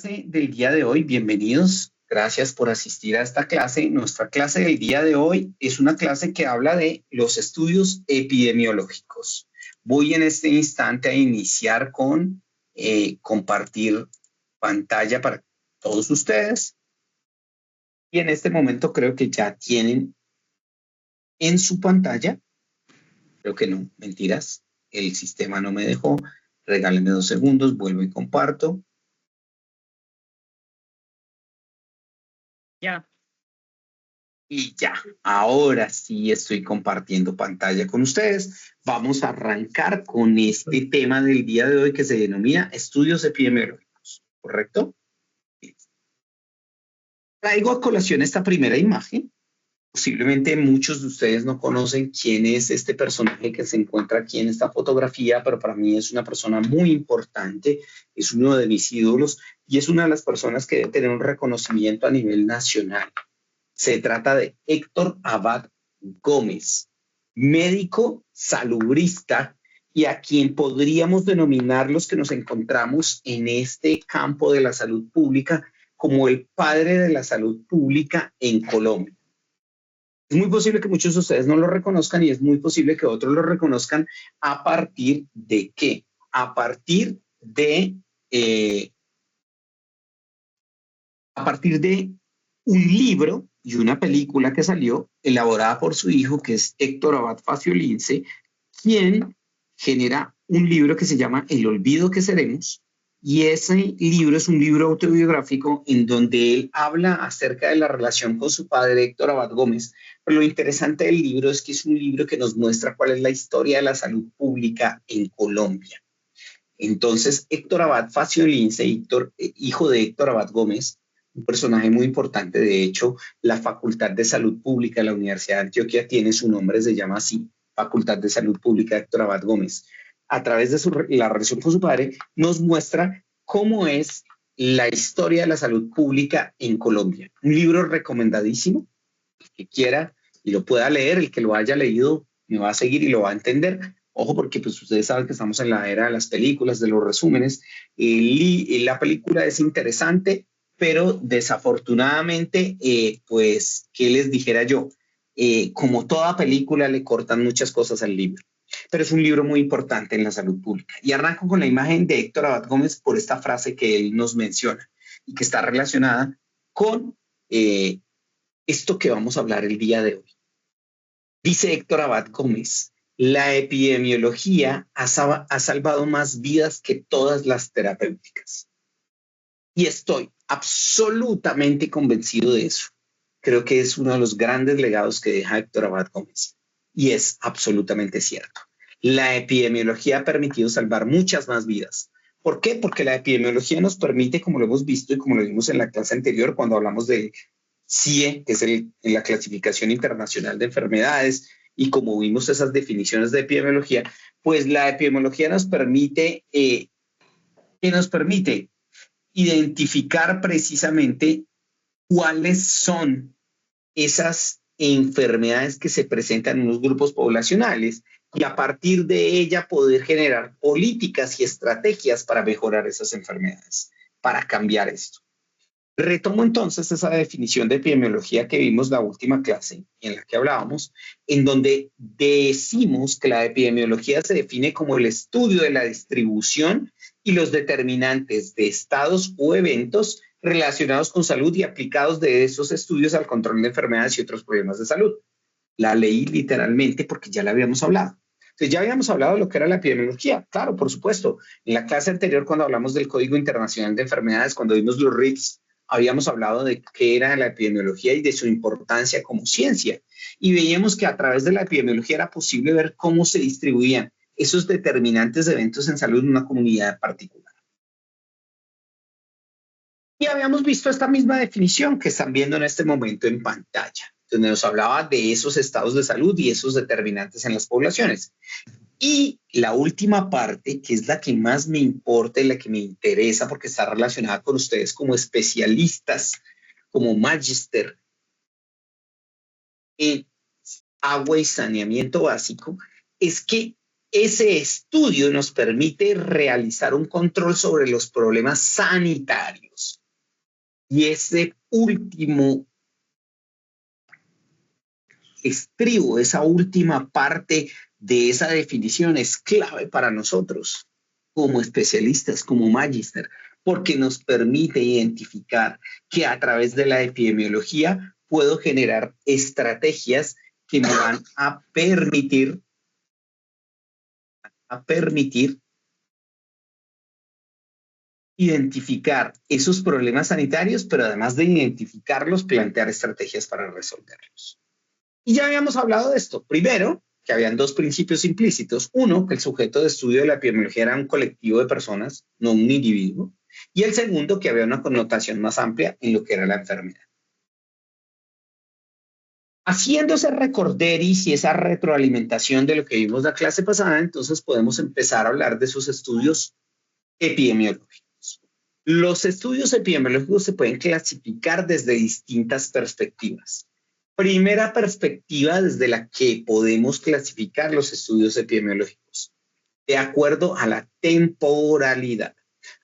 clase del día de hoy, bienvenidos. Gracias por asistir a esta clase. Nuestra clase del día de hoy es una clase que habla de los estudios epidemiológicos. Voy en este instante a iniciar con compartir pantalla para todos ustedes. Y en este momento creo que ya tienen en su pantalla, creo que no, mentiras, el sistema no me dejó. Regálenme 2 segundos, vuelvo y comparto. Ya. Y ya, ahora sí estoy compartiendo pantalla con ustedes. Vamos a arrancar con este tema del día de hoy que se denomina estudios epidemiológicos, ¿correcto? Traigo a colación esta primera imagen. Posiblemente muchos de ustedes no conocen quién es este personaje que se encuentra aquí en esta fotografía, pero para mí es una persona muy importante, es uno de mis ídolos y es una de las personas que debe tener un reconocimiento a nivel nacional. Se trata de Héctor Abad Gómez, médico salubrista y a quien podríamos denominar los que nos encontramos en este campo de la salud pública como el padre de la salud pública en Colombia. Es muy posible que muchos de ustedes no lo reconozcan y es muy posible que otros lo reconozcan a partir de qué? A partir de un libro y una película que salió elaborada por su hijo, que es Héctor Abad Faciolince, quien genera un libro que se llama El olvido que seremos, y ese libro es un libro autobiográfico en donde él habla acerca de la relación con su padre Héctor Abad Gómez. Pero lo interesante del libro es que es un libro que nos muestra cuál es la historia de la salud pública en Colombia. Entonces, Héctor Abad Faciolince, hijo de Héctor Abad Gómez, un personaje muy importante. De hecho, la Facultad de Salud Pública de la Universidad de Antioquia tiene su nombre, se llama así, Facultad de Salud Pública Héctor Abad Gómez. A través de la relación con su padre, nos muestra cómo es la historia de la salud pública en Colombia. Un libro recomendadísimo, el que quiera y lo pueda leer, el que lo haya leído me va a seguir y lo va a entender. Ojo, porque pues ustedes saben que estamos en la era de las películas, de los resúmenes. La película es interesante, pero desafortunadamente, pues, ¿qué les dijera yo? Como toda película, le cortan muchas cosas al libro. Pero es un libro muy importante en la salud pública. Y arranco con la imagen de Héctor Abad Gómez por esta frase que él nos menciona y que está relacionada con esto que vamos a hablar el día de hoy. Dice Héctor Abad Gómez: la epidemiología ha salvado más vidas que todas las terapéuticas. Y estoy absolutamente convencido de eso. Creo que es uno de los grandes legados que deja Héctor Abad Gómez. Y es absolutamente cierto. La epidemiología ha permitido salvar muchas más vidas. ¿Por qué? Porque la epidemiología nos permite, como lo hemos visto y como lo vimos en la clase anterior, cuando hablamos de CIE, que es la clasificación internacional de enfermedades, y como vimos esas definiciones de epidemiología, pues la epidemiología nos permite, identificar precisamente cuáles son esas enfermedades que se presentan en unos grupos poblacionales y a partir de ella poder generar políticas y estrategias para mejorar esas enfermedades, para cambiar esto. Retomo entonces esa definición de epidemiología que vimos la última clase en la que hablábamos, en donde decimos que la epidemiología se define como el estudio de la distribución y los determinantes de estados o eventos relacionados con salud y aplicados de esos estudios al control de enfermedades y otros problemas de salud. La leí literalmente porque ya la habíamos hablado. Entonces ya habíamos hablado de lo que era la epidemiología, claro, por supuesto. En la clase anterior, cuando hablamos del Código Internacional de Enfermedades, cuando vimos los RICs, habíamos hablado de qué era la epidemiología y de su importancia como ciencia. Y veíamos que a través de la epidemiología era posible ver cómo se distribuían esos determinantes de eventos en salud en una comunidad particular. Y habíamos visto esta misma definición que están viendo en este momento en pantalla, donde nos hablaba de esos estados de salud y esos determinantes en las poblaciones. Y la última parte, que es la que más me importa y la que me interesa porque está relacionada con ustedes como especialistas, como magíster en agua y saneamiento básico, es que ese estudio nos permite realizar un control sobre los problemas sanitarios. Y ese último estribo, esa última parte de esa definición es clave para nosotros como especialistas, como Magister, porque nos permite identificar que a través de la epidemiología puedo generar estrategias que me van a permitir identificar esos problemas sanitarios, pero además de identificarlos, plantear estrategias para resolverlos. Y ya habíamos hablado de esto. Primero, que habían dos principios implícitos. Uno, que el sujeto de estudio de la epidemiología era un colectivo de personas, no un individuo. Y el segundo, que había una connotación más amplia en lo que era la enfermedad. Haciendo ese recorderis y esa retroalimentación de lo que vimos la clase pasada, entonces podemos empezar a hablar de esos estudios epidemiológicos. Los estudios epidemiológicos se pueden clasificar desde distintas perspectivas. Primera perspectiva desde la que podemos clasificar los estudios epidemiológicos, de acuerdo a la temporalidad,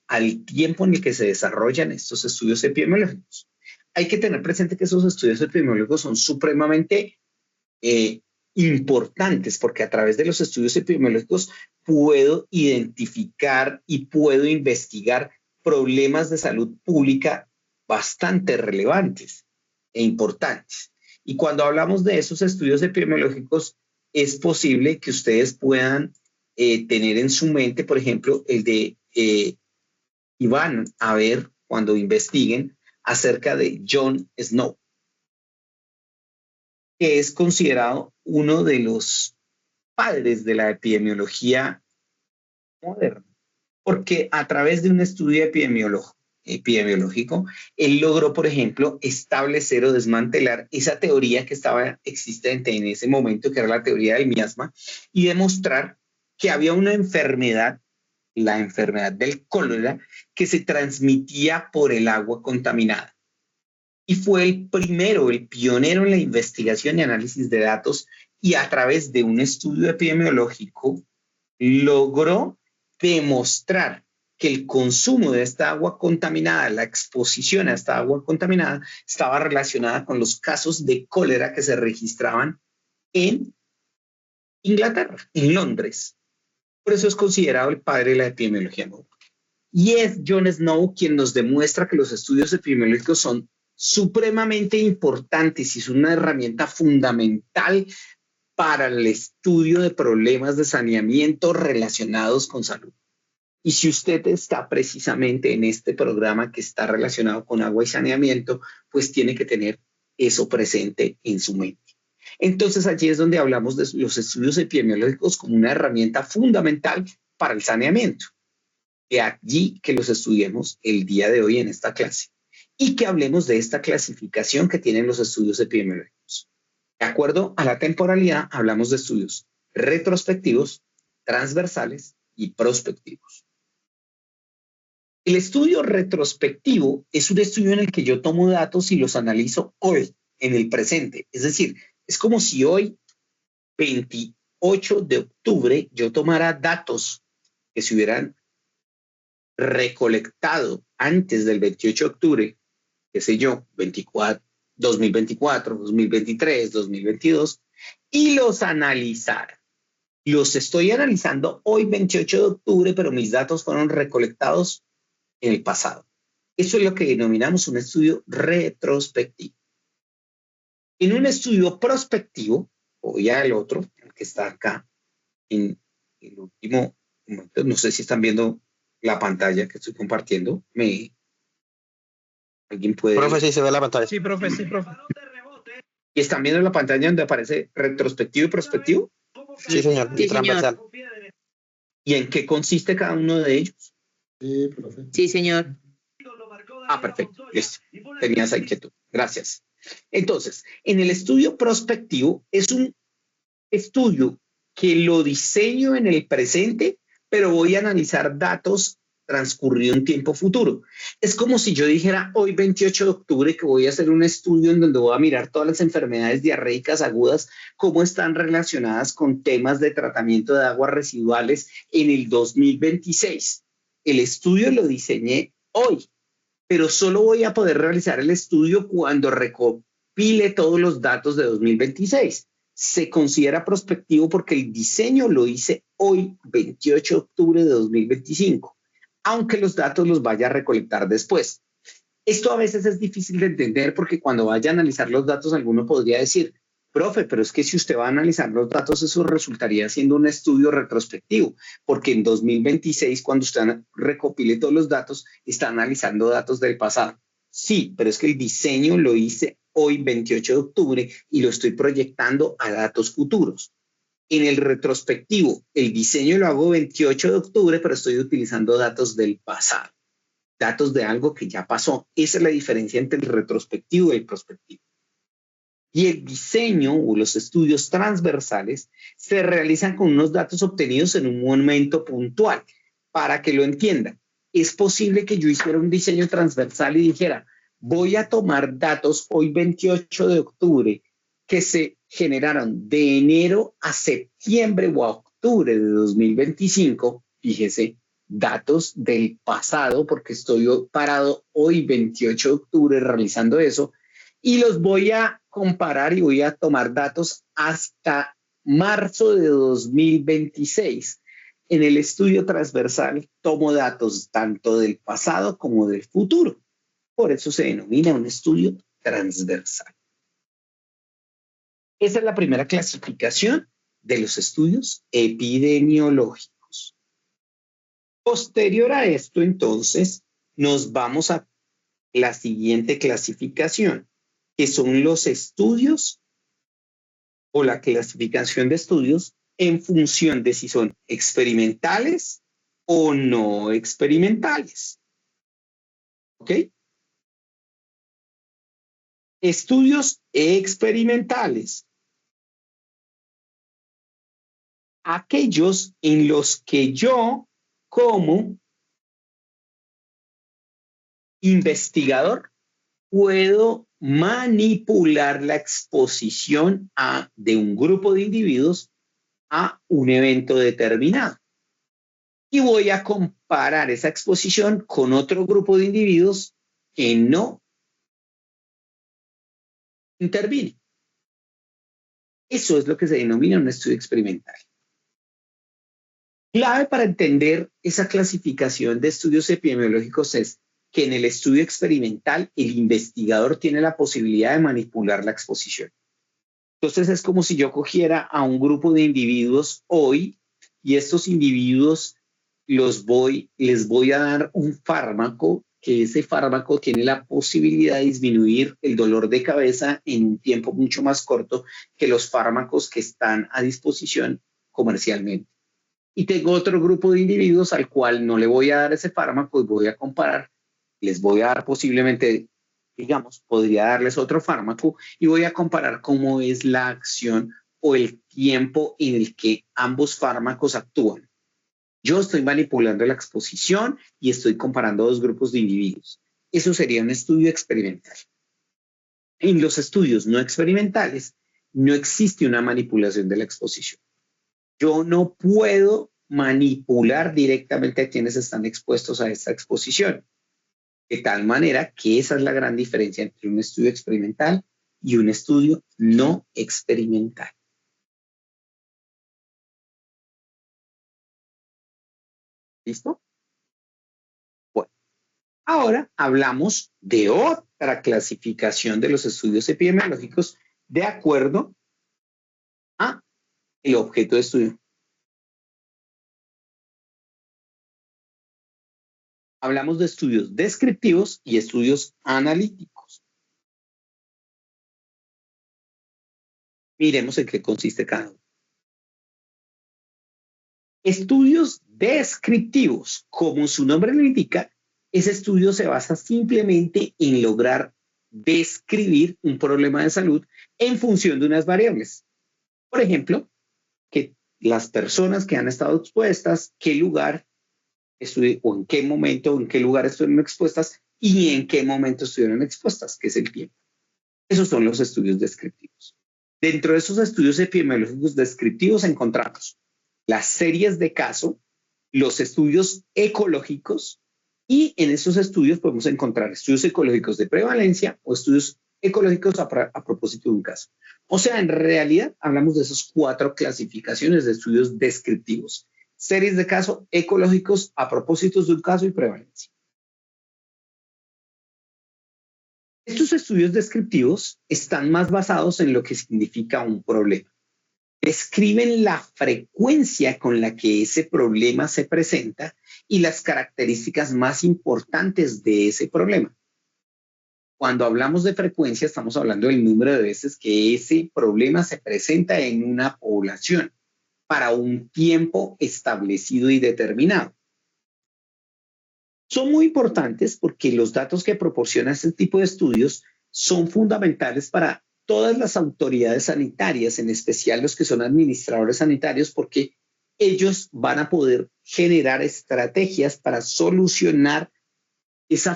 al tiempo en el que se desarrollan estos estudios epidemiológicos. Hay que tener presente que esos estudios epidemiológicos son supremamente importantes, porque a través de los estudios epidemiológicos puedo identificar y puedo investigar problemas de salud pública bastante relevantes e importantes. Y cuando hablamos de esos estudios epidemiológicos, es posible que ustedes puedan tener en su mente, por ejemplo, el de, y van a ver cuando investiguen acerca de John Snow, que es considerado uno de los padres de la epidemiología moderna, porque a través de un estudio epidemiológico, él logró, por ejemplo, establecer o desmantelar esa teoría que estaba existente en ese momento, que era la teoría del miasma, y demostrar que había una enfermedad, la enfermedad del cólera, que se transmitía por el agua contaminada. Y fue el primero, el pionero en la investigación y análisis de datos, y a través de un estudio epidemiológico logró demostrar que el consumo de esta agua contaminada, la exposición a esta agua contaminada, estaba relacionada con los casos de cólera que se registraban en Inglaterra, en Londres. Por eso es considerado el padre de la epidemiología moderna. Y es John Snow quien nos demuestra que los estudios epidemiológicos son supremamente importantes y son una herramienta fundamental para el estudio de problemas de saneamiento relacionados con salud. Y si usted está precisamente en este programa que está relacionado con agua y saneamiento, pues tiene que tener eso presente en su mente. Entonces allí es donde hablamos de los estudios epidemiológicos como una herramienta fundamental para el saneamiento. De allí que los estudiemos el día de hoy en esta clase y que hablemos de esta clasificación que tienen los estudios epidemiológicos. De acuerdo a la temporalidad, hablamos de estudios retrospectivos, transversales y prospectivos. El estudio retrospectivo es un estudio en el que yo tomo datos y los analizo hoy, en el presente. Es decir, es como si hoy, 28 de octubre, yo tomara datos que se hubieran recolectado antes del 28 de octubre, qué sé yo, 2024, 2023, 2022, y los analizar. Los estoy analizando hoy, 28 de octubre, pero mis datos fueron recolectados en el pasado. Eso es lo que denominamos un estudio retrospectivo. En un estudio prospectivo, o ya el otro, el que está acá, en el último momento, no sé si están viendo la pantalla que estoy compartiendo. ¿Alguien puede? Profe, sí se ve la pantalla. Sí, profe, sí, profe. ¿Y están viendo la pantalla donde aparece retrospectivo y prospectivo? Sí, señor. Sí, Transversal. ¿Y en qué consiste cada uno de ellos? Sí, profe. Sí, señor. Ah, perfecto. Listo. Tenía esa inquietud. Gracias. Entonces, en el estudio prospectivo es un estudio que lo diseño en el presente, pero voy a analizar datos transcurrido un tiempo futuro. Es como si yo dijera hoy 28 de octubre que voy a hacer un estudio en donde voy a mirar todas las enfermedades diarreicas agudas, cómo están relacionadas con temas de tratamiento de aguas residuales en el 2026. El estudio lo diseñé hoy, pero solo voy a poder realizar el estudio cuando recopile todos los datos de 2026. Se considera prospectivo porque el diseño lo hice hoy, 28 de octubre de 2025, aunque los datos los vaya a recolectar después. Esto a veces es difícil de entender porque cuando vaya a analizar los datos, alguno podría decir, profe, pero es que si usted va a analizar los datos, eso resultaría siendo un estudio retrospectivo, porque en 2026, cuando usted recopile todos los datos, está analizando datos del pasado. Sí, pero es que el diseño lo hice hoy, 28 de octubre, y lo estoy proyectando a datos futuros. En el retrospectivo, el diseño lo hago 28 de octubre, pero estoy utilizando datos del pasado, datos de algo que ya pasó. Esa es la diferencia entre el retrospectivo y el prospectivo. Y el diseño o los estudios transversales se realizan con unos datos obtenidos en un momento puntual. Para que lo entiendan, es posible que yo hiciera un diseño transversal y dijera, voy a tomar datos hoy 28 de octubre que se generaron de enero a septiembre o a octubre de 2025, fíjese, datos del pasado, porque estoy parado hoy 28 de octubre realizando eso, y los voy a comparar y voy a tomar datos hasta marzo de 2026. En el estudio transversal tomo datos tanto del pasado como del futuro. Por eso se denomina un estudio transversal. Esa es la primera clasificación de los estudios epidemiológicos. Posterior a esto, entonces, nos vamos a la siguiente clasificación, que son los estudios o la clasificación de estudios en función de si son experimentales o no experimentales. ¿Ok? Estudios experimentales. Aquellos en los que yo, como investigador, puedo manipular la exposición de un grupo de individuos a un evento determinado. Y voy a comparar esa exposición con otro grupo de individuos que no interviene. Eso es lo que se denomina un estudio experimental. Clave para entender esa clasificación de estudios epidemiológicos es que en el estudio experimental el investigador tiene la posibilidad de manipular la exposición. Entonces es como si yo cogiera a un grupo de individuos hoy y estos individuos les voy a dar un fármaco, que ese fármaco tiene la posibilidad de disminuir el dolor de cabeza en un tiempo mucho más corto que los fármacos que están a disposición comercialmente. Y tengo otro grupo de individuos al cual no le voy a dar ese fármaco y voy a comparar, les voy a dar posiblemente, digamos, podría darles otro fármaco y voy a comparar cómo es la acción o el tiempo en el que ambos fármacos actúan. Yo estoy manipulando la exposición y estoy comparando dos grupos de individuos. Eso sería un estudio experimental. En los estudios no experimentales no existe una manipulación de la exposición. Yo no puedo manipular directamente a quienes están expuestos a esta exposición. De tal manera que esa es la gran diferencia entre un estudio experimental y un estudio no experimental. ¿Listo? Bueno, ahora hablamos de otra clasificación de los estudios epidemiológicos de acuerdo a el objeto de estudio. Hablamos de estudios descriptivos y estudios analíticos. Miremos en qué consiste cada uno. Estudios descriptivos, como su nombre lo indica, ese estudio se basa simplemente en lograr describir un problema de salud en función de unas variables. Por ejemplo, que las personas que han estado expuestas, qué lugar o en qué momento o en qué lugar estuvieron expuestas y en qué momento estuvieron expuestas, que es el tiempo. Esos son los estudios descriptivos. Dentro de esos estudios epidemiológicos descriptivos encontramos las series de caso, los estudios ecológicos, y en esos estudios podemos encontrar estudios ecológicos de prevalencia o estudios ecológicos a propósito de un caso. O sea, en realidad hablamos de esas 4 clasificaciones de estudios descriptivos: series de caso, ecológicos, a propósito de un caso y prevalencia. Estos estudios descriptivos están más basados en lo que significa un problema. Describen la frecuencia con la que ese problema se presenta y las características más importantes de ese problema. Cuando hablamos de frecuencia, estamos hablando del número de veces que ese problema se presenta en una población para un tiempo establecido y determinado. Son muy importantes porque los datos que proporciona este tipo de estudios son fundamentales para todas las autoridades sanitarias, en especial los que son administradores sanitarios, porque ellos van a poder generar estrategias para solucionar ese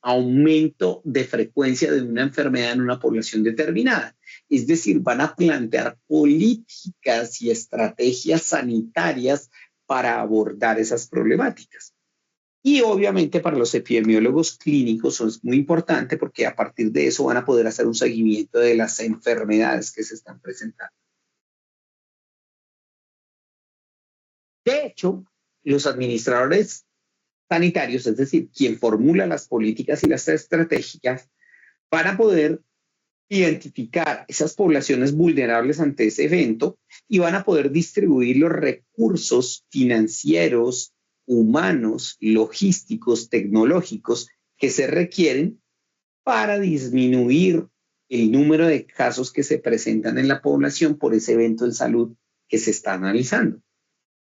aumento de frecuencia de una enfermedad en una población determinada. Es decir, van a plantear políticas y estrategias sanitarias para abordar esas problemáticas. Y obviamente para los epidemiólogos clínicos es muy importante porque a partir de eso van a poder hacer un seguimiento de las enfermedades que se están presentando. De hecho, los administradores sanitarios, es decir, quien formula las políticas y las estrategias, van a poder identificar esas poblaciones vulnerables ante ese evento y van a poder distribuir los recursos financieros, humanos, logísticos, tecnológicos que se requieren para disminuir el número de casos que se presentan en la población por ese evento en salud que se está analizando.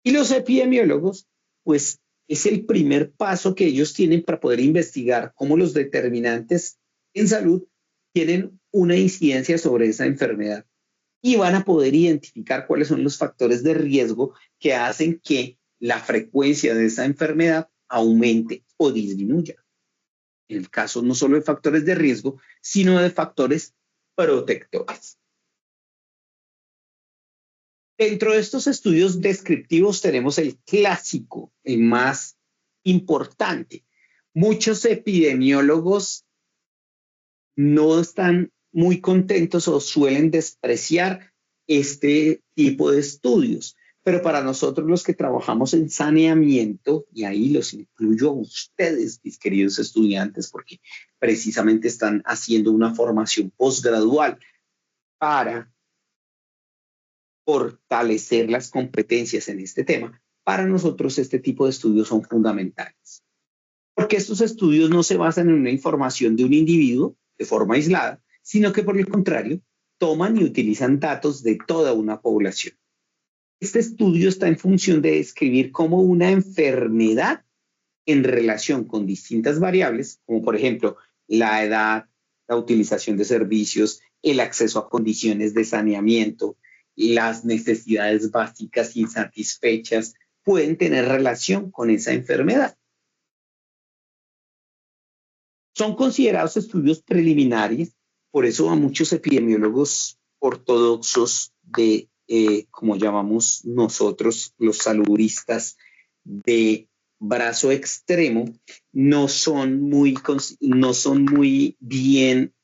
Y los epidemiólogos, pues es el primer paso que ellos tienen para poder investigar cómo los determinantes en salud tienen una incidencia sobre esa enfermedad y van a poder identificar cuáles son los factores de riesgo que hacen que la frecuencia de esa enfermedad aumente o disminuya. En el caso no solo de factores de riesgo, sino de factores protectores. Dentro de estos estudios descriptivos tenemos el clásico, el más importante. Muchos epidemiólogos no están muy contentos o suelen despreciar este tipo de estudios. Pero para nosotros los que trabajamos en saneamiento, y ahí los incluyo a ustedes, mis queridos estudiantes, porque precisamente están haciendo una formación posgradual para fortalecer las competencias en este tema, para nosotros este tipo de estudios son fundamentales. Porque estos estudios no se basan en una información de un individuo de forma aislada, sino que por el contrario, toman y utilizan datos de toda una población. Este estudio está en función de describir cómo una enfermedad en relación con distintas variables, como por ejemplo la edad, la utilización de servicios, el acceso a condiciones de saneamiento, las necesidades básicas insatisfechas, pueden tener relación con esa enfermedad. Son considerados estudios preliminares, por eso a muchos epidemiólogos ortodoxos como llamamos nosotros, los salubristas de brazo extremo, no son muy bien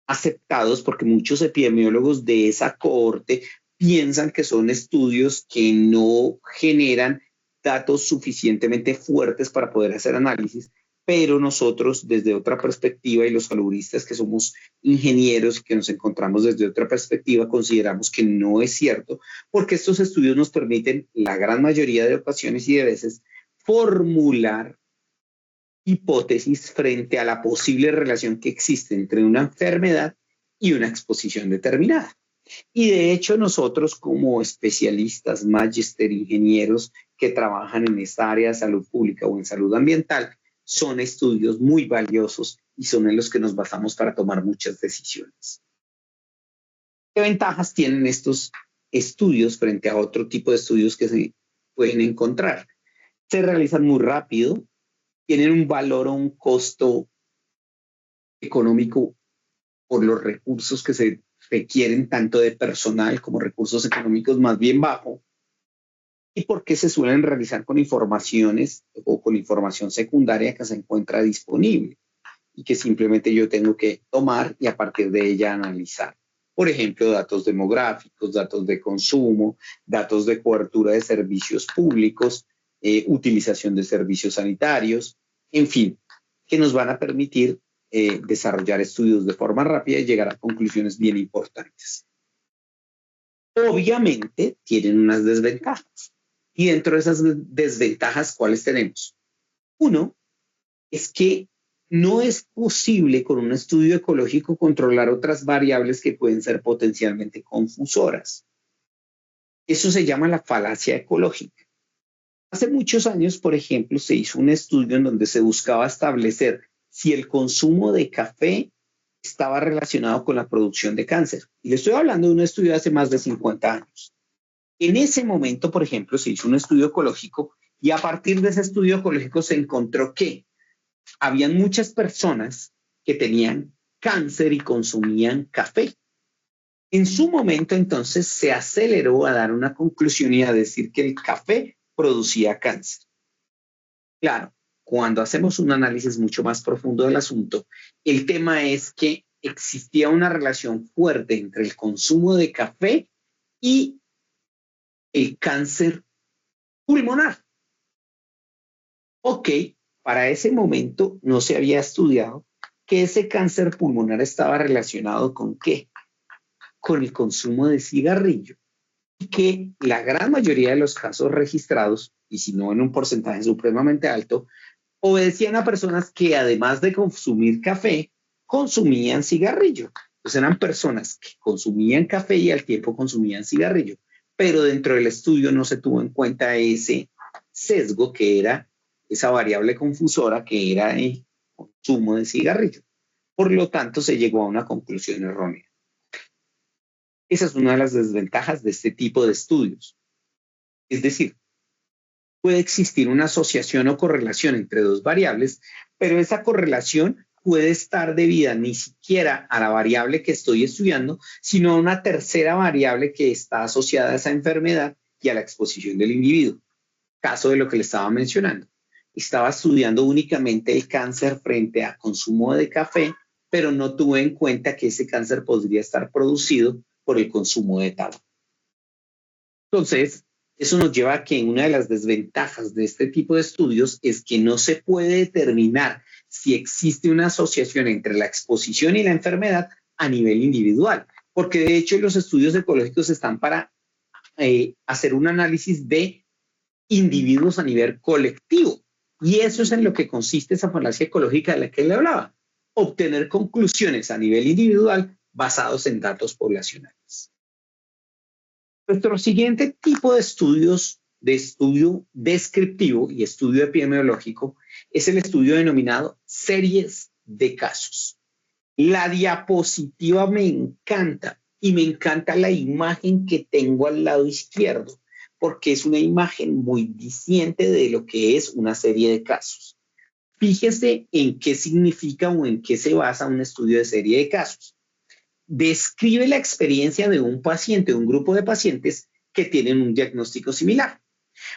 aceptados porque muchos epidemiólogos de esa cohorte piensan que son estudios que no generan datos suficientemente fuertes para poder hacer análisis, pero nosotros desde otra perspectiva y los salubristas que somos ingenieros y que nos encontramos desde otra perspectiva consideramos que no es cierto porque estos estudios nos permiten la gran mayoría de ocasiones y de veces formular hipótesis frente a la posible relación que existe entre una enfermedad y una exposición determinada. Y de hecho nosotros como especialistas, magíster, ingenieros que trabajan en esta área de salud pública o en salud ambiental, son estudios muy valiosos y son en los que nos basamos para tomar muchas decisiones. ¿Qué ventajas tienen estos estudios frente a otro tipo de estudios que se pueden encontrar? se realizan muy rápido, tienen un valor o un costo económico por los recursos que se requieren, tanto de personal como recursos económicos, más bien bajo, y porque se suelen realizar con informaciones o con información secundaria que se encuentra disponible y que simplemente yo tengo que tomar y a partir de ella analizar. Por ejemplo, datos demográficos, datos de consumo, datos de cobertura de servicios públicos, utilización de servicios sanitarios, en fin, que nos van a permitir desarrollar estudios de forma rápida y llegar a conclusiones bien importantes. Obviamente tienen unas desventajas. Y dentro de esas desventajas, ¿cuáles tenemos? Uno, es que no es posible con un estudio ecológico controlar otras variables que pueden ser potencialmente confusoras. Eso se llama la falacia ecológica. Hace muchos años, por ejemplo, se hizo un estudio en donde se buscaba establecer si el consumo de café estaba relacionado con la producción de cáncer. Y le estoy hablando de un estudio de hace más de 50 años. En ese momento, por ejemplo, se hizo un estudio ecológico y a partir de ese estudio ecológico se encontró que habían muchas personas que tenían cáncer y consumían café. En su momento, entonces, se aceleró a dar una conclusión y a decir que el café producía cáncer. Claro, cuando hacemos un análisis mucho más profundo del asunto, el tema es que existía una relación fuerte entre el consumo de café y el cáncer pulmonar. Ok, para ese momento no se había estudiado que ese cáncer pulmonar estaba relacionado con ¿qué? Con el consumo de cigarrillo. Y que la gran mayoría de los casos registrados, y si no en un porcentaje supremamente alto, obedecían a personas que además de consumir café, consumían cigarrillo. Entonces eran personas que consumían café y al tiempo consumían cigarrillo. Pero dentro del estudio no se tuvo en cuenta ese sesgo que era esa variable confusora que era el consumo de cigarrillo. Por lo tanto, se llegó a una conclusión errónea. Esa es una de las desventajas de este tipo de estudios. Es decir, puede existir una asociación o correlación entre dos variables, pero esa correlación puede estar debida ni siquiera a la variable que estoy estudiando, sino a una tercera variable que está asociada a esa enfermedad y a la exposición del individuo. Caso de lo que le estaba mencionando. Estaba estudiando únicamente el cáncer frente a consumo de café, pero no tuve en cuenta que ese cáncer podría estar producido por el consumo de tabaco. Entonces, eso nos lleva a que una de las desventajas de este tipo de estudios es que no se puede determinar si existe una asociación entre la exposición y la enfermedad a nivel individual, porque de hecho los estudios ecológicos están para hacer un análisis de individuos a nivel colectivo. Y eso es en lo que consiste esa falacia ecológica de la que le hablaba. Obtener conclusiones a nivel individual basados en datos poblacionales. Nuestro siguiente tipo de estudios, de estudio descriptivo y estudio epidemiológico, es el estudio denominado series de casos. La diapositiva me encanta y me encanta la imagen que tengo al lado izquierdo, porque es una imagen muy diciente de lo que es una serie de casos. Fíjese en qué significa o en qué se basa un estudio de serie de casos. Describe la experiencia de un paciente, de un grupo de pacientes que tienen un diagnóstico similar.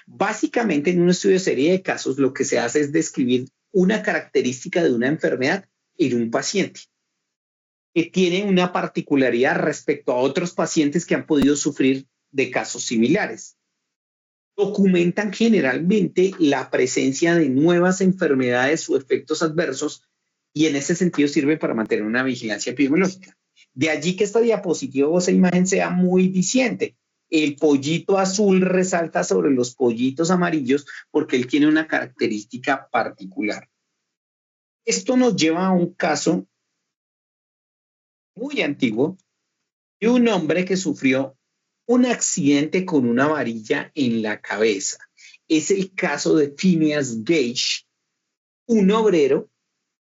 Básicamente, en un estudio de serie de casos, lo que se hace es describir una característica de una enfermedad en un paciente que tiene una particularidad respecto a otros pacientes que han podido sufrir de casos similares. Documentan generalmente la presencia de nuevas enfermedades o efectos adversos y en ese sentido sirve para mantener una vigilancia epidemiológica. De allí que esta diapositiva o esa imagen sea muy diciente. El pollito azul resalta sobre los pollitos amarillos porque él tiene una característica particular. Esto nos lleva a un caso muy antiguo de un hombre que sufrió un accidente con una varilla en la cabeza. Es el caso de Phineas Gage, un obrero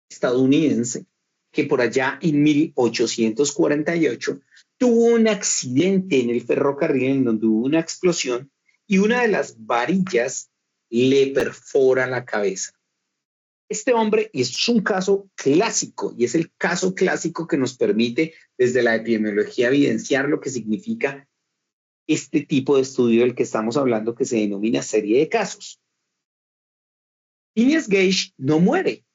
estadounidense que por allá en 1848 tuvo un accidente en el ferrocarril en donde hubo una explosión y una de las varillas le perfora la cabeza. Este hombre, y es un caso clásico, y es el caso clásico que nos permite desde la epidemiología evidenciar lo que significa este tipo de estudio del que estamos hablando, que se denomina serie de casos. Phineas Gage no muere.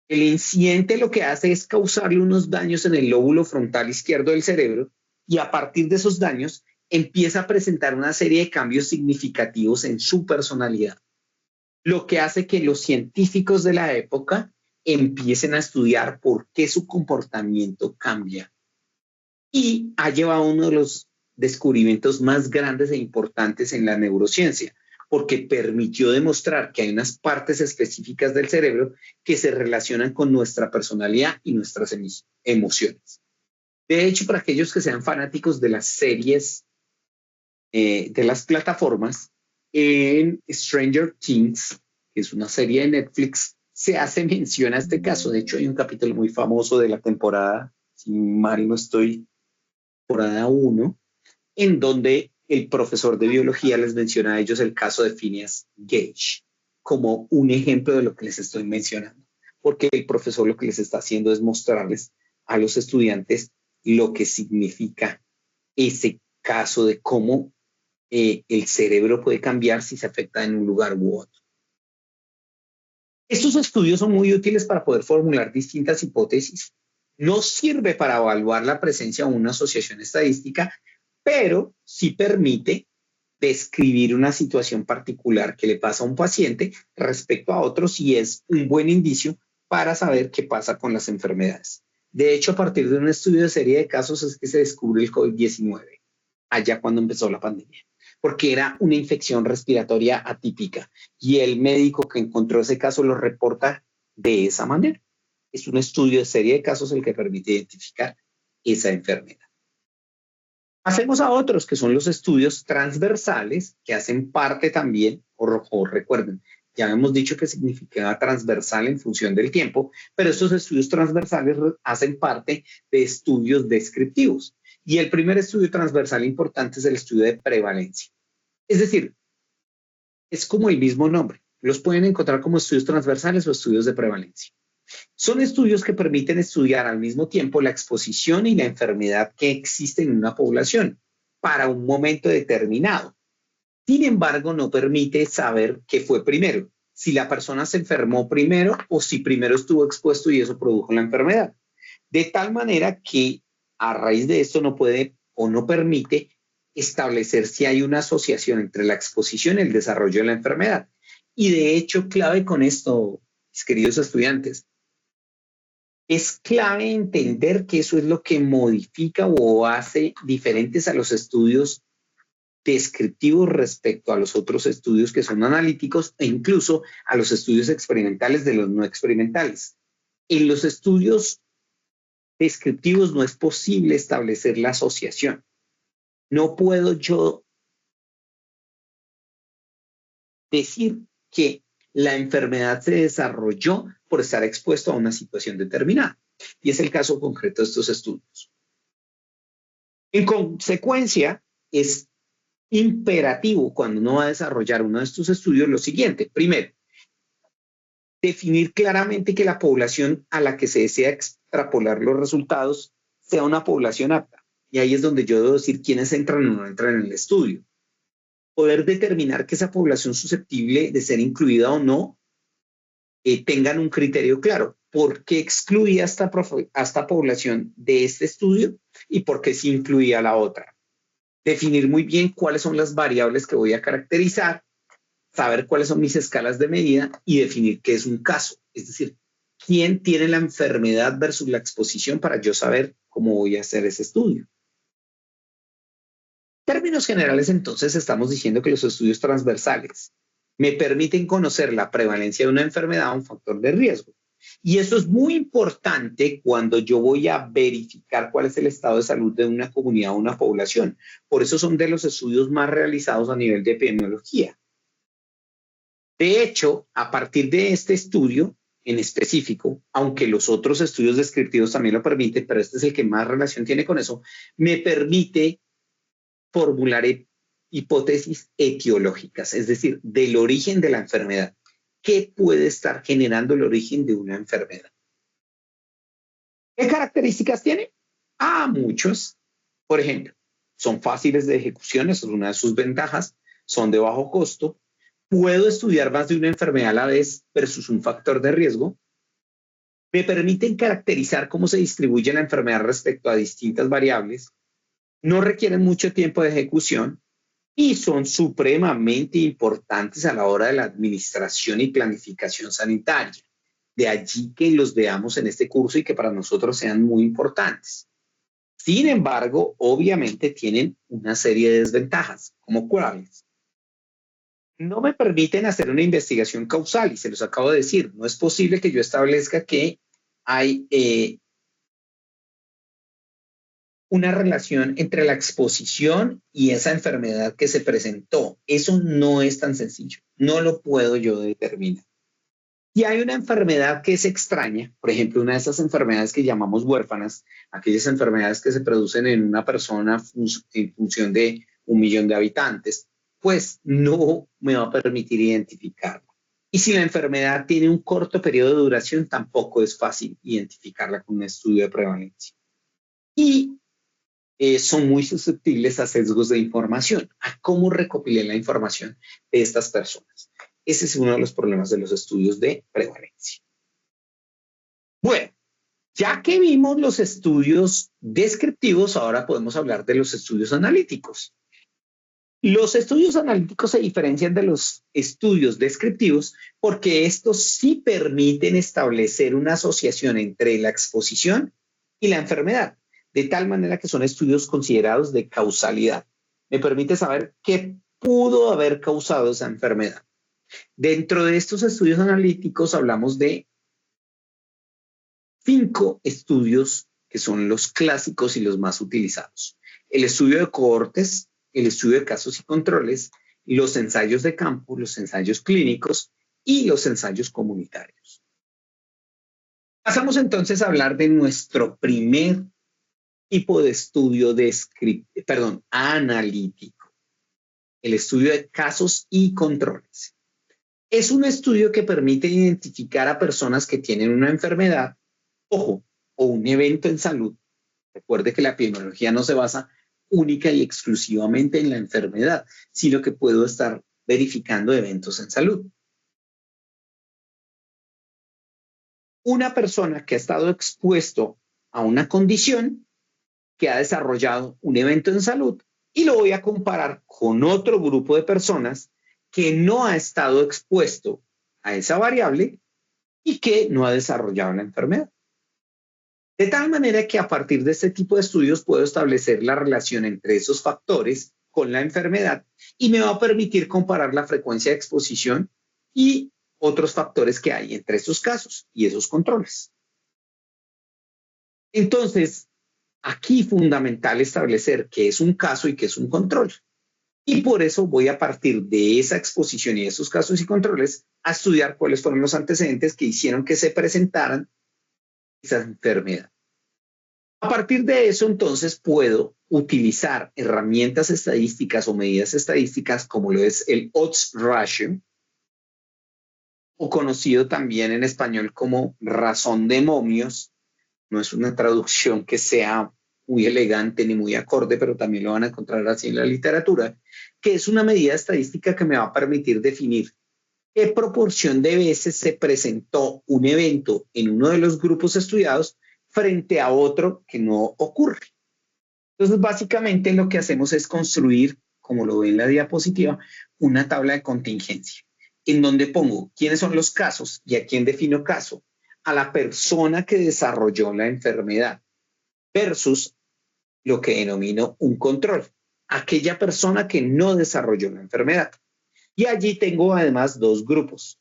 El incidente lo que hace es causarle unos daños en el lóbulo frontal izquierdo del cerebro, y a partir de esos daños empieza a presentar una serie de cambios significativos en su personalidad, lo que hace que los científicos de la época empiecen a estudiar por qué su comportamiento cambia. Y ha llevado uno de los descubrimientos más grandes e importantes en la neurociencia, porque permitió demostrar que hay unas partes específicas del cerebro que se relacionan con nuestra personalidad y nuestras emociones. De hecho, para aquellos que sean fanáticos de las series, de las plataformas, en Stranger Things, que es una serie de Netflix, se hace mención a este caso. De hecho, hay un capítulo muy famoso de la temporada, si mal no estoy, temporada 1, en donde el profesor de biología les menciona a ellos el caso de Phineas Gage como un ejemplo de lo que les estoy mencionando, porque el profesor lo que les está haciendo es mostrarles a los estudiantes lo que significa ese caso de cómo el cerebro puede cambiar si se afecta en un lugar u otro. Estos estudios son muy útiles para poder formular distintas hipótesis. No sirve para evaluar la presencia de una asociación estadística, pero sí permite describir una situación particular que le pasa a un paciente respecto a otros, y es un buen indicio para saber qué pasa con las enfermedades. De hecho, a partir de un estudio de serie de casos es que se descubre el COVID-19, allá cuando empezó la pandemia, porque era una infección respiratoria atípica, y el médico que encontró ese caso lo reporta de esa manera. Es un estudio de serie de casos el que permite identificar esa enfermedad. Pasemos a otros, que son los estudios transversales, que hacen parte también, o recuerden, ya hemos dicho que significaba transversal en función del tiempo, pero estos estudios transversales hacen parte de estudios descriptivos. Y el primer estudio transversal importante es el estudio de prevalencia. Es decir, es como el mismo nombre. Los pueden encontrar como estudios transversales o estudios de prevalencia. Son estudios que permiten estudiar al mismo tiempo la exposición y la enfermedad que existe en una población para un momento determinado. Sin embargo, no permite saber qué fue primero, si la persona se enfermó primero o si primero estuvo expuesto y eso produjo la enfermedad. De tal manera que a raíz de esto no puede o no permite establecer si hay una asociación entre la exposición y el desarrollo de la enfermedad. Y de hecho, clave con esto, mis queridos estudiantes, es clave entender que eso es lo que modifica o hace diferentes a los estudios descriptivos respecto a los otros estudios que son analíticos, e incluso a los estudios experimentales de los no experimentales. En los estudios descriptivos no es posible establecer la asociación. No puedo yo decir que la enfermedad se desarrolló por estar expuesto a una situación determinada. Y es el caso concreto de estos estudios. En consecuencia, es imperativo cuando uno va a desarrollar uno de estos estudios lo siguiente. Primero, definir claramente que la población a la que se desea extrapolar los resultados sea una población apta. Y ahí es donde yo debo decir quiénes entran o no entran en el estudio. Poder determinar que esa población susceptible de ser incluida o no tengan un criterio claro. ¿Por qué excluía a esta población de este estudio y por qué sí incluía a la otra? Definir muy bien cuáles son las variables que voy a caracterizar, saber cuáles son mis escalas de medida y definir qué es un caso. Es decir, quién tiene la enfermedad versus la exposición para yo saber cómo voy a hacer ese estudio. En términos generales, entonces, estamos diciendo que los estudios transversales me permiten conocer la prevalencia de una enfermedad o un factor de riesgo. Y eso es muy importante cuando yo voy a verificar cuál es el estado de salud de una comunidad o una población. Por eso son de los estudios más realizados a nivel de epidemiología. De hecho, a partir de este estudio en específico, aunque los otros estudios descriptivos también lo permiten, pero este es el que más relación tiene con eso, me permite formular hipótesis etiológicas, es decir, del origen de la enfermedad. ¿Qué puede estar generando el origen de una enfermedad? ¿Qué características tiene? Muchos. Por ejemplo, son fáciles de ejecución, esa es una de sus ventajas, son de bajo costo. Puedo estudiar más de una enfermedad a la vez versus un factor de riesgo. Me permiten caracterizar cómo se distribuye la enfermedad respecto a distintas variables. No requieren mucho tiempo de ejecución y son supremamente importantes a la hora de la administración y planificación sanitaria. De allí que los veamos en este curso y que para nosotros sean muy importantes. Sin embargo, obviamente tienen una serie de desventajas, como cuáles. No me permiten hacer una investigación causal y se los acabo de decir. No es posible que yo establezca que hay una relación entre la exposición y esa enfermedad que se presentó. Eso no es tan sencillo. No lo puedo yo determinar. Si hay una enfermedad que es extraña, por ejemplo, una de esas enfermedades que llamamos huérfanas, aquellas enfermedades que se producen en una persona en función de 1 millón de habitantes, pues no me va a permitir identificarla. Y si la enfermedad tiene un corto periodo de duración, tampoco es fácil identificarla con un estudio de prevalencia. Y son muy susceptibles a sesgos de información, a cómo recopilé la información de estas personas. Ese es uno de los problemas de los estudios de prevalencia. Bueno, ya que vimos los estudios descriptivos, ahora podemos hablar de los estudios analíticos. Los estudios analíticos se diferencian de los estudios descriptivos porque estos sí permiten establecer una asociación entre la exposición y la enfermedad, de tal manera que son estudios considerados de causalidad. Me permite saber qué pudo haber causado esa enfermedad. Dentro de estos estudios analíticos hablamos de 5 estudios que son los clásicos y los más utilizados. El estudio de cohortes, el estudio de casos y controles, los ensayos de campo, los ensayos clínicos y los ensayos comunitarios. Pasamos entonces a hablar de nuestro primer tipo de estudio analítico, el estudio de casos y controles. Es un estudio que permite identificar a personas que tienen una enfermedad, ojo, o un evento en salud. Recuerde que la epidemiología no se basa única y exclusivamente en la enfermedad, sino que puedo estar verificando eventos en salud. Una persona que ha estado expuesto a una condición, que ha desarrollado un evento en salud, y lo voy a comparar con otro grupo de personas que no ha estado expuesto a esa variable y que no ha desarrollado la enfermedad. De tal manera que a partir de este tipo de estudios puedo establecer la relación entre esos factores con la enfermedad y me va a permitir comparar la frecuencia de exposición y otros factores que hay entre estos casos y esos controles. Entonces, aquí es fundamental establecer qué es un caso y qué es un control. Y por eso voy a partir de esa exposición y esos casos y controles a estudiar cuáles fueron los antecedentes que hicieron que se presentaran esa enfermedad. A partir de eso, entonces, puedo utilizar herramientas estadísticas o medidas estadísticas como lo es el odds ratio, o conocido también en español como razón de momios. No es una traducción que sea muy elegante ni muy acorde, pero también lo van a encontrar así en la literatura, que es una medida estadística que me va a permitir definir qué proporción de veces se presentó un evento en uno de los grupos estudiados frente a otro que no ocurre. Entonces, básicamente lo que hacemos es construir, como lo ve en la diapositiva, una tabla de contingencia, en donde pongo quiénes son los casos y a quién defino caso, a la persona que desarrolló la enfermedad versus lo que denomino un control, aquella persona que no desarrolló la enfermedad. Y allí tengo además 2 grupos.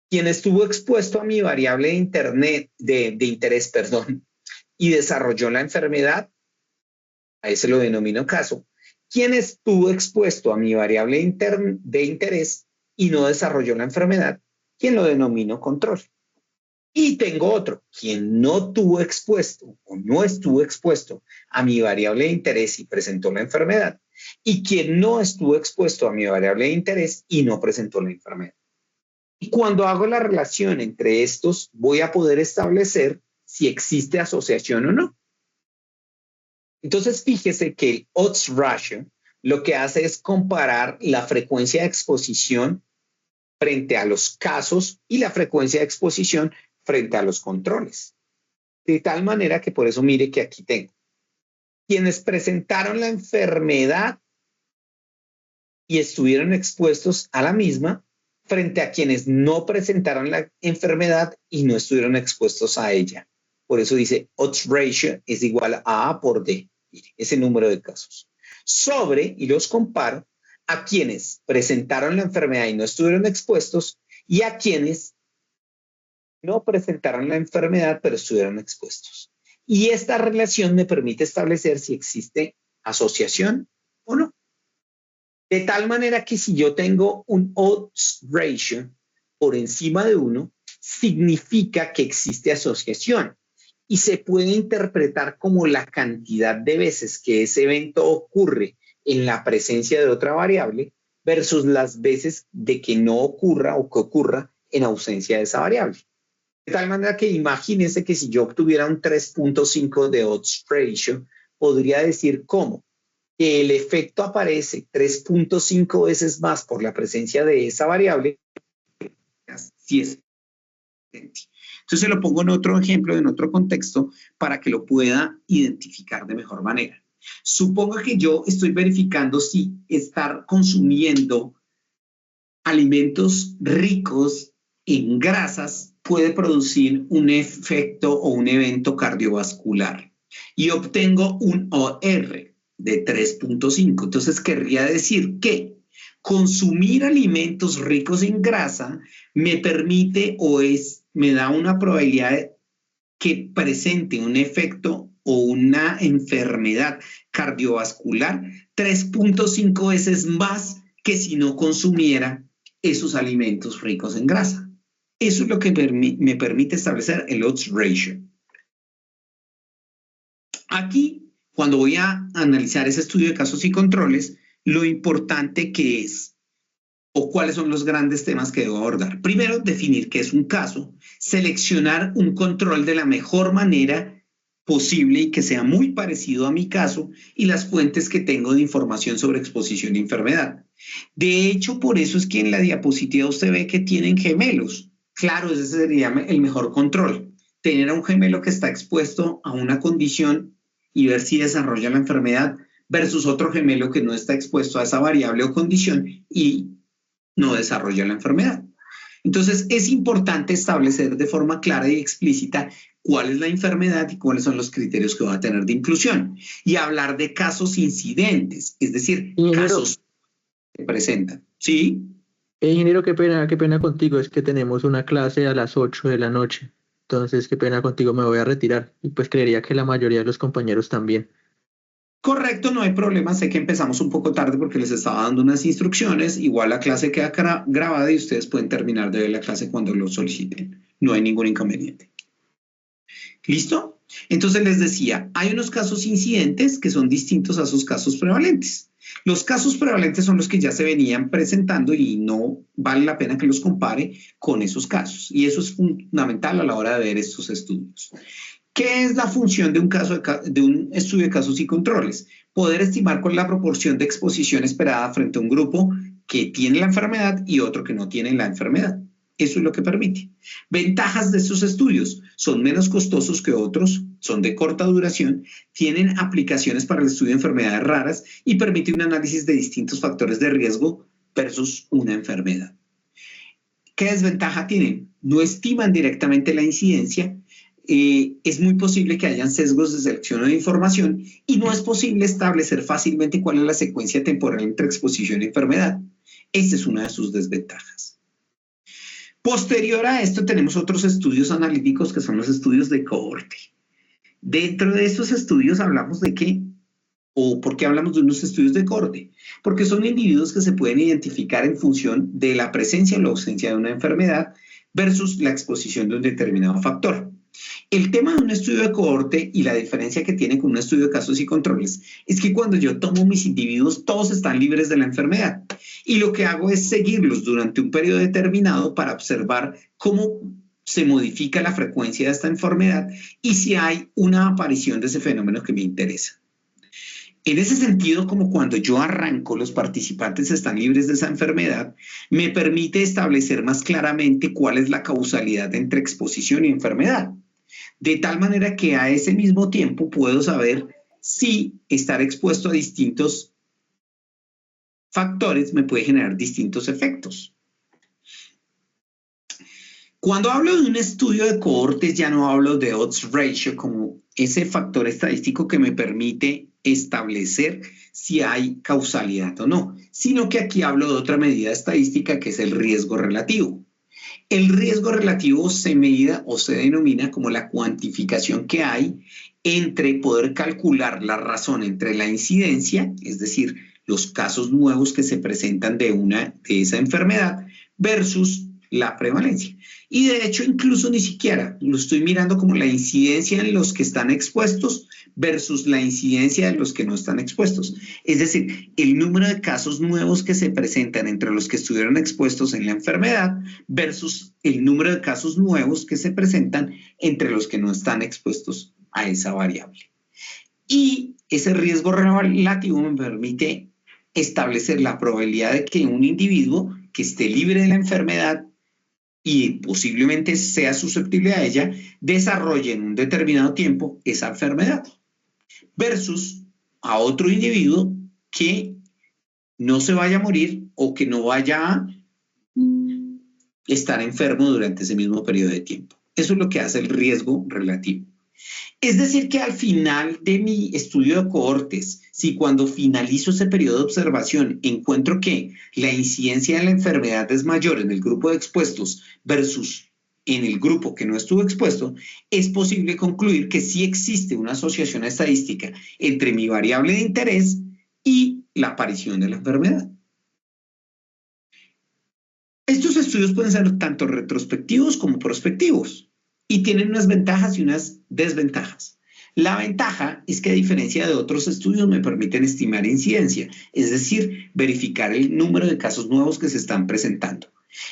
Quien estuvo expuesto a mi variable de interés y desarrolló la enfermedad, a ese lo denomino caso. Quien estuvo expuesto a mi variable de interés y no desarrolló la enfermedad, quien lo denomino control. Y tengo otro, quien no tuvo expuesto o no estuvo expuesto a mi variable de interés y presentó la enfermedad, y quien no estuvo expuesto a mi variable de interés y no presentó la enfermedad. Y cuando hago la relación entre estos, voy a poder establecer si existe asociación o no. Entonces, fíjese que el odds ratio lo que hace es comparar la frecuencia de exposición frente a los casos y la frecuencia de exposición frente a los controles. De tal manera que por eso mire que aquí tengo quienes presentaron la enfermedad y estuvieron expuestos a la misma frente a quienes no presentaron la enfermedad y no estuvieron expuestos a ella. Por eso dice odds ratio es igual a A por D, ese número de casos. Sobre, y los comparo, a quienes presentaron la enfermedad y no estuvieron expuestos y a quienes no presentaron la enfermedad pero estuvieron expuestos. Y esta relación me permite establecer si existe asociación o no. De tal manera que si yo tengo un odds ratio por encima de 1, significa que existe asociación y se puede interpretar como la cantidad de veces que ese evento ocurre en la presencia de otra variable versus las veces de que no ocurra o que ocurra en ausencia de esa variable. De tal manera que imagínense que si yo obtuviera un 3.5 de odds ratio, podría decir cómo que el efecto aparece 3.5 veces más por la presencia de esa variable. Si es. Entonces lo pongo en otro ejemplo, en otro contexto, para que lo pueda identificar de mejor manera. Suponga que yo estoy verificando si estar consumiendo alimentos ricos en grasas puede producir un efecto o un evento cardiovascular y obtengo un OR de 3.5. Entonces querría decir que consumir alimentos ricos en grasa me permite me da una probabilidad que presente un efecto o una enfermedad cardiovascular 3.5 veces más que si no consumiera esos alimentos ricos en grasa. Eso es lo que me permite establecer el odds ratio. Aquí, cuando voy a analizar ese estudio de casos y controles, lo importante que es o cuáles son los grandes temas que debo abordar. Primero, definir qué es un caso, seleccionar un control de la mejor manera posible y que sea muy parecido a mi caso y las fuentes que tengo de información sobre exposición y enfermedad. De hecho, por eso es que en la diapositiva usted ve que tienen gemelos. Claro, ese sería el mejor control. Tener a un gemelo que está expuesto a una condición y ver si desarrolla la enfermedad versus otro gemelo que no está expuesto a esa variable o condición y no desarrolla la enfermedad. Entonces, es importante establecer de forma clara y explícita cuál es la enfermedad y cuáles son los criterios que va a tener de inclusión. Y hablar de casos incidentes, es decir, casos que presentan. ¿Sí? Ingeniero, qué pena contigo, es que tenemos una clase a las 8 de la noche. Entonces, qué pena contigo, me voy a retirar. Y pues creería que la mayoría de los compañeros también. Correcto, no hay problema. Sé que empezamos un poco tarde porque les estaba dando unas instrucciones. Igual la clase queda grabada y ustedes pueden terminar de ver la clase cuando lo soliciten. No hay ningún inconveniente. ¿Listo? Entonces les decía, hay unos casos incidentes que son distintos a esos casos prevalentes. Los casos prevalentes son los que ya se venían presentando y no vale la pena que los compare con esos casos. Y eso es fundamental a la hora de ver estos estudios. ¿Qué es la función de un estudio de casos y controles? Poder estimar cuál es la proporción de exposición esperada frente a un grupo que tiene la enfermedad y otro que no tiene la enfermedad. Eso es lo que permite. Ventajas de estos estudios: son menos costosos que otros, son de corta duración, tienen aplicaciones para el estudio de enfermedades raras y permiten un análisis de distintos factores de riesgo versus una enfermedad. ¿Qué desventaja tienen? No estiman directamente la incidencia, es muy posible que hayan sesgos de selección de información y no es posible establecer fácilmente cuál es la secuencia temporal entre exposición y enfermedad. Esa es una de sus desventajas. Posterior a esto tenemos otros estudios analíticos que son los estudios de cohorte. Dentro de estos estudios hablamos de qué, o por qué hablamos de unos estudios de cohorte, porque son individuos que se pueden identificar en función de la presencia o la ausencia de una enfermedad versus la exposición de un determinado factor. El tema de un estudio de cohorte y la diferencia que tiene con un estudio de casos y controles es que cuando yo tomo mis individuos, todos están libres de la enfermedad. Y lo que hago es seguirlos durante un periodo determinado para observar cómo se modifica la frecuencia de esta enfermedad y si hay una aparición de ese fenómeno que me interesa. En ese sentido, como cuando yo arranco, los participantes están libres de esa enfermedad, me permite establecer más claramente cuál es la causalidad entre exposición y enfermedad. De tal manera que a ese mismo tiempo puedo saber si estar expuesto a distintos factores me puede generar distintos efectos. Cuando hablo de un estudio de cohortes, ya no hablo de odds ratio como ese factor estadístico que me permite establecer si hay causalidad o no, sino que aquí hablo de otra medida estadística que es el riesgo relativo. El riesgo relativo se mide o se denomina como la cuantificación que hay entre poder calcular la razón entre la incidencia, es decir, los casos nuevos que se presentan de esa enfermedad, versus la prevalencia. Y de hecho, incluso ni siquiera lo estoy mirando como la incidencia en los que están expuestos versus la incidencia de los que no están expuestos. Es decir, el número de casos nuevos que se presentan entre los que estuvieron expuestos en la enfermedad versus el número de casos nuevos que se presentan entre los que no están expuestos a esa variable. Y ese riesgo relativo me permite establecer la probabilidad de que un individuo que esté libre de la enfermedad y posiblemente sea susceptible a ella, desarrolle en un determinado tiempo esa enfermedad, versus a otro individuo que no se vaya a morir o que no vaya a estar enfermo durante ese mismo periodo de tiempo. Eso es lo que hace el riesgo relativo. Es decir, que al final de mi estudio de cohortes, si cuando finalizo ese periodo de observación encuentro que la incidencia de la enfermedad es mayor en el grupo de expuestos versus en el grupo que no estuvo expuesto, es posible concluir que sí existe una asociación estadística entre mi variable de interés y la aparición de la enfermedad. Estos estudios pueden ser tanto retrospectivos como prospectivos. Y tienen unas ventajas y unas desventajas. La ventaja es que a diferencia de otros estudios me permiten estimar incidencia, es decir, verificar el número de casos nuevos que se están presentando.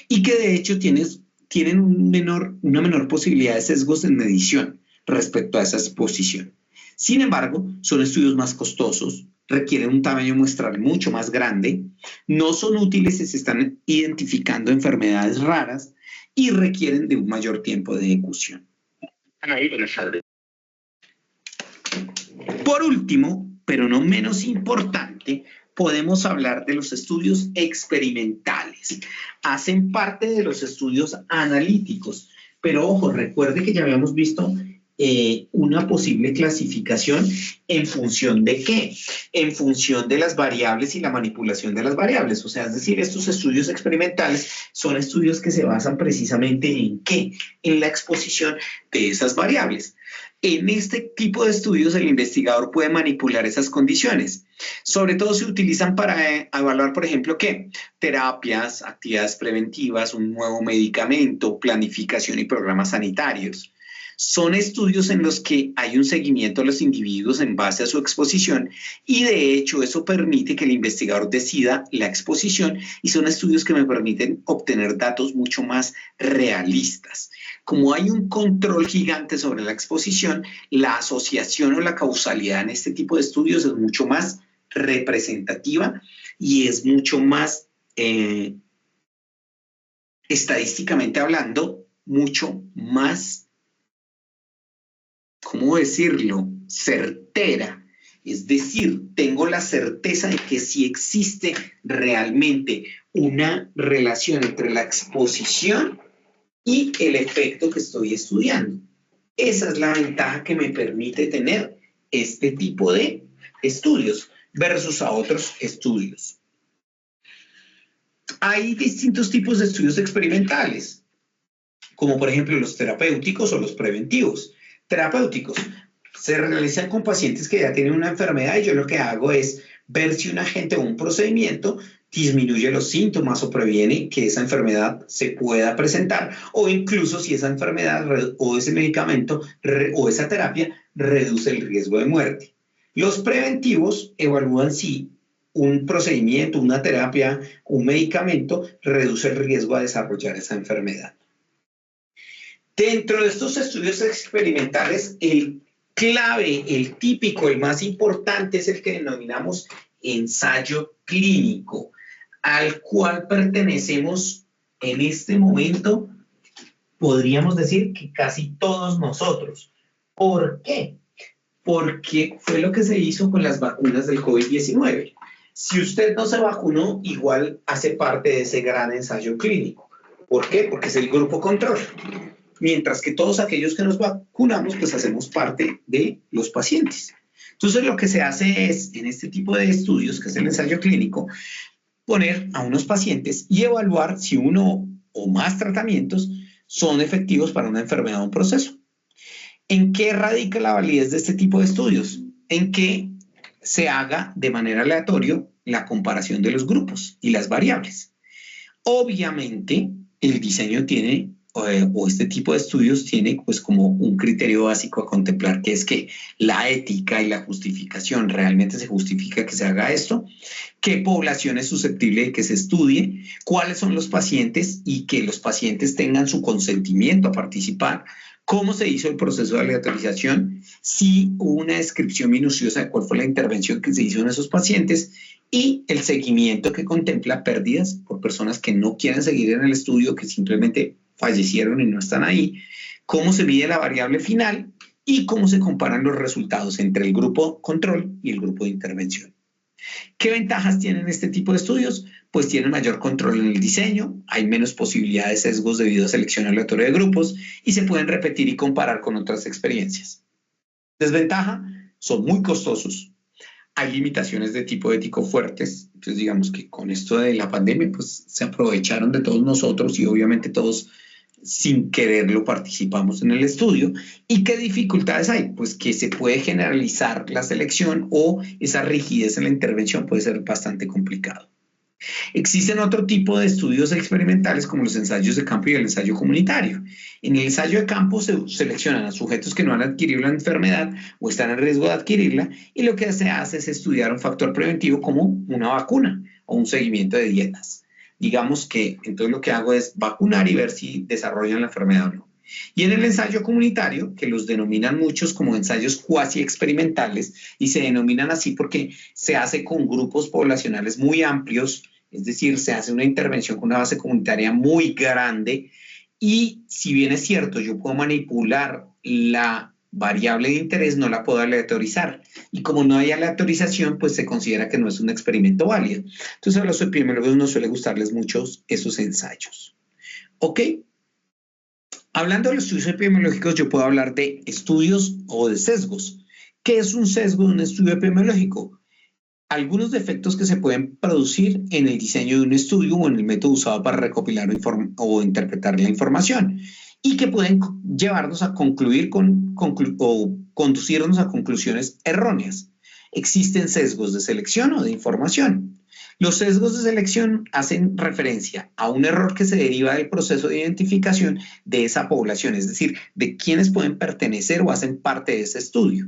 Y que de hecho tienen una menor posibilidad de sesgos en medición respecto a esa exposición. Sin embargo, son estudios más costosos, requieren un tamaño muestral mucho más grande, no son útiles si se están identificando enfermedades raras, y requieren de un mayor tiempo de ejecución. Por último, pero no menos importante, podemos hablar de los estudios experimentales. Hacen parte de los estudios analíticos, pero ojo, recuerde que ya habíamos visto una posible clasificación en función de ¿qué? En función de las variables y la manipulación de las variables. O sea, es decir, estos estudios experimentales son estudios que se basan precisamente en ¿qué? En la exposición de esas variables. En este tipo de estudios el investigador puede manipular esas condiciones. Sobre todo se utilizan para evaluar, por ejemplo, ¿qué? Terapias, actividades preventivas, un nuevo medicamento, planificación y programas sanitarios. Son estudios en los que hay un seguimiento a los individuos en base a su exposición y de hecho eso permite que el investigador decida la exposición y son estudios que me permiten obtener datos mucho más realistas. Como hay un control gigante sobre la exposición, la asociación o la causalidad en este tipo de estudios es mucho más representativa y es mucho más, estadísticamente hablando, mucho más, ¿cómo decirlo?, certera. Es decir, tengo la certeza de que sí existe realmente una relación entre la exposición y el efecto que estoy estudiando. Esa es la ventaja que me permite tener este tipo de estudios versus a otros estudios. Hay distintos tipos de estudios experimentales, como por ejemplo los terapéuticos o los preventivos. Terapéuticos se realizan con pacientes que ya tienen una enfermedad y yo lo que hago es ver si un agente o un procedimiento disminuye los síntomas o previene que esa enfermedad se pueda presentar, o incluso si esa enfermedad o ese medicamento o esa terapia reduce el riesgo de muerte. Los preventivos evalúan si un procedimiento, una terapia, un medicamento reduce el riesgo a desarrollar esa enfermedad. Dentro de estos estudios experimentales, el clave, el típico, el más importante es el que denominamos ensayo clínico, al cual pertenecemos en este momento, podríamos decir que casi todos nosotros. ¿Por qué? Porque fue lo que se hizo con las vacunas del COVID-19. Si usted no se vacunó, igual hace parte de ese gran ensayo clínico. ¿Por qué? Porque es el grupo control. Mientras que todos aquellos que nos vacunamos, pues hacemos parte de los pacientes. Entonces, lo que se hace es, en este tipo de estudios, que es el ensayo clínico, poner a unos pacientes y evaluar si uno o más tratamientos son efectivos para una enfermedad o un proceso. ¿En qué radica la validez de este tipo de estudios? En que se haga de manera aleatoria la comparación de los grupos y las variables. Obviamente, el diseño tiene, o este tipo de estudios tiene pues como un criterio básico a contemplar, que es que la ética y la justificación, realmente se justifica que se haga esto, qué población es susceptible de que se estudie, cuáles son los pacientes y que los pacientes tengan su consentimiento a participar, cómo se hizo el proceso de aleatorización, si hubo una descripción minuciosa de cuál fue la intervención que se hizo en esos pacientes y el seguimiento que contempla pérdidas por personas que no quieren seguir en el estudio, que simplemente fallecieron y no están ahí, cómo se mide la variable final y cómo se comparan los resultados entre el grupo control y el grupo de intervención. ¿Qué ventajas tienen este tipo de estudios? Pues tienen mayor control en el diseño, hay menos posibilidad de sesgos debido a selección aleatoria de grupos y se pueden repetir y comparar con otras experiencias. Desventaja, son muy costosos. Hay limitaciones de tipo ético fuertes. Entonces, digamos que con esto de la pandemia, pues se aprovecharon de todos nosotros y obviamente todos sin quererlo participamos en el estudio. ¿Y qué dificultades hay? Pues que se puede generalizar la selección o esa rigidez en la intervención puede ser bastante complicado. Existen otro tipo de estudios experimentales como los ensayos de campo y el ensayo comunitario. En el ensayo de campo se seleccionan a sujetos que no han adquirido la enfermedad o están en riesgo de adquirirla y lo que se hace es estudiar un factor preventivo como una vacuna o un seguimiento de dietas. Digamos que entonces lo que hago es vacunar y ver si desarrollan la enfermedad o no. Y en el ensayo comunitario, que los denominan muchos como ensayos cuasi experimentales, y se denominan así porque se hace con grupos poblacionales muy amplios, es decir, se hace una intervención con una base comunitaria muy grande, y si bien es cierto, yo puedo manipular la variable de interés, no la puedo aleatorizar. Y como no hay aleatorización, pues se considera que no es un experimento válido. Entonces a los epidemiólogos no suele gustarles mucho esos ensayos. ¿Ok? Hablando de los estudios epidemiológicos, yo puedo hablar de estudios o de sesgos. ¿Qué es un sesgo de un estudio epidemiológico? Algunos defectos que se pueden producir en el diseño de un estudio o en el método usado para recopilar o interpretar la información y que pueden llevarnos a concluir o conducirnos a conclusiones erróneas. Existen sesgos de selección o de información. Los sesgos de selección hacen referencia a un error que se deriva del proceso de identificación de esa población, es decir, de quienes pueden pertenecer o hacen parte de ese estudio.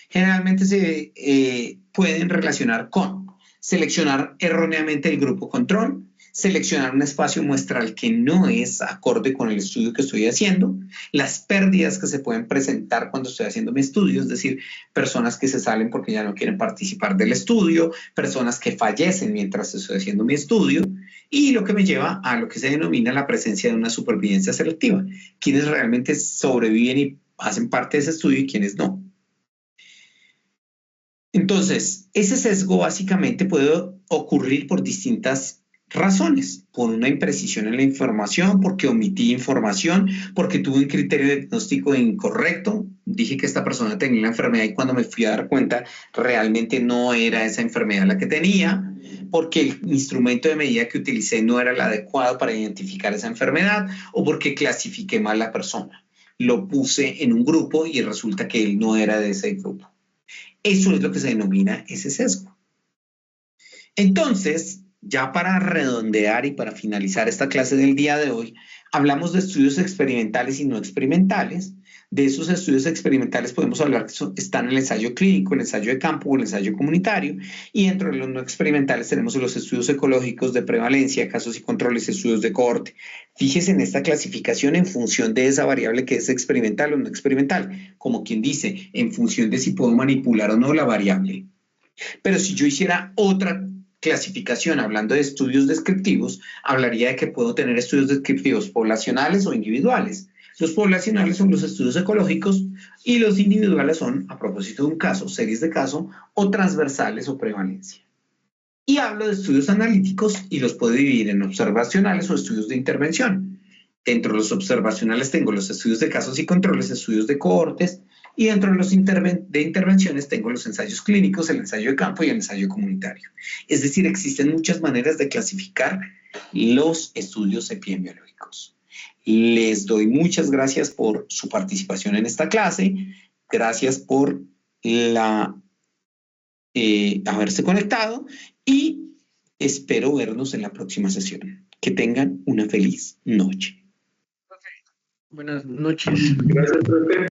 Generalmente se pueden relacionar con seleccionar erróneamente el grupo control, seleccionar un espacio muestral que no es acorde con el estudio que estoy haciendo, las pérdidas que se pueden presentar cuando estoy haciendo mi estudio, es decir, personas que se salen porque ya no quieren participar del estudio, personas que fallecen mientras estoy haciendo mi estudio, y lo que me lleva a lo que se denomina la presencia de una supervivencia selectiva, quienes realmente sobreviven y hacen parte de ese estudio y quienes no. Entonces, ese sesgo básicamente puede ocurrir por distintas razones, por una imprecisión en la información, porque omití información, porque tuve un criterio de diagnóstico incorrecto, dije que esta persona tenía la enfermedad y cuando me fui a dar cuenta realmente no era esa enfermedad la que tenía, porque el instrumento de medida que utilicé no era el adecuado para identificar esa enfermedad o porque clasifiqué mal la persona. Lo puse en un grupo y resulta que él no era de ese grupo. Eso es lo que se denomina ese sesgo. Entonces, ya para redondear y para finalizar esta clase del día de hoy, hablamos de estudios experimentales y no experimentales. De esos estudios experimentales podemos hablar que están el ensayo clínico, el ensayo de campo o el ensayo comunitario, y dentro de los no experimentales tenemos los estudios ecológicos de prevalencia, casos y controles, estudios de cohorte. Fíjese en esta clasificación en función de esa variable que es experimental o no experimental, como quien dice, en función de si puedo manipular o no la variable. Pero si yo hiciera otra clasificación hablando de estudios descriptivos, hablaría de que puedo tener estudios descriptivos poblacionales o individuales. Los poblacionales son los estudios ecológicos y los individuales son, a propósito de un caso, series de caso o transversales o prevalencia. Y hablo de estudios analíticos y los puedo dividir en observacionales o estudios de intervención. Dentro de los observacionales tengo los estudios de casos y controles, estudios de cohortes, y dentro de los de intervenciones tengo los ensayos clínicos, el ensayo de campo y el ensayo comunitario. Es decir, existen muchas maneras de clasificar los estudios epidemiológicos. Les doy muchas gracias por su participación en esta clase. Gracias por haberse conectado y espero vernos en la próxima sesión. Que tengan una feliz noche. Buenas noches. Gracias, profe.